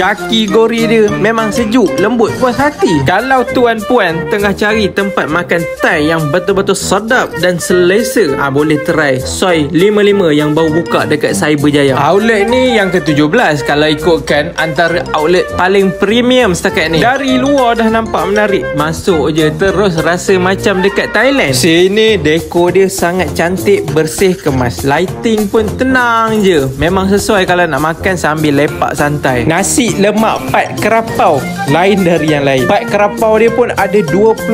Kaki gori dia memang sejuk, lembut, puas hati. Kalau tuan-puan tengah cari tempat makan Thai yang betul-betul sedap dan selesa, boleh try Soi 55 yang baru buka dekat Cyberjaya. Outlet ni yang ke-17 kalau ikutkan antara outlet paling premium setakat ni. Dari luar dah nampak menarik, masuk je terus rasa macam dekat Thailand. Sini dekor dia sangat cantik, bersih, kemas. Lighting pun tenang je. Memang sesuai kalau nak makan sambil lepak santai. Nasi lemak pat kerapau lain dari yang lain. Pat kerapau dia pun ada 25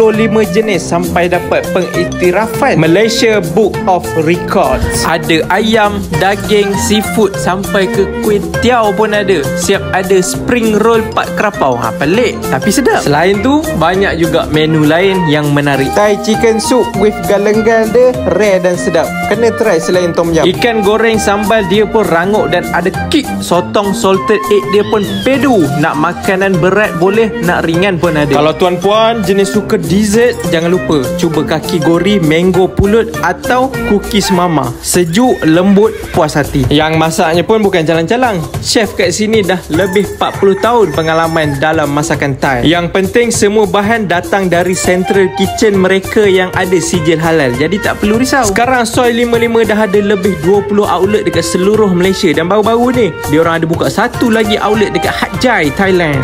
jenis sampai dapat pengiktirafan Malaysia Book of Records. Ada ayam, daging, seafood sampai ke kuih tiaw pun ada. Siap ada spring roll pat kerapau. Pelik tapi sedap. Selain tu banyak juga menu lain yang menarik. Thai chicken soup with galengan dia rare dan sedap. Kena try selain tom yum. Ikan goreng sambal dia pun rangup dan ada kick. Sotong salted egg dia pun pedu. Nak makanan berat boleh, nak ringan pun ada. Kalau tuan-puan jenis suka dessert, jangan lupa cuba kaki gori, mango pulut atau cookies mama. Sejuk, lembut, puas hati. Yang masaknya pun bukan calang-calang. Chef kat sini dah lebih 40 tahun pengalaman dalam masakan Thai. Yang penting semua bahan datang dari central kitchen mereka yang ada sijil halal. Jadi tak perlu risau. Sekarang Soi 55 dah ada lebih 20 outlet dekat seluruh Malaysia. Dan baru-baru ni diorang ada buka satu lagi outlet dekat Hat Yai, Thailand.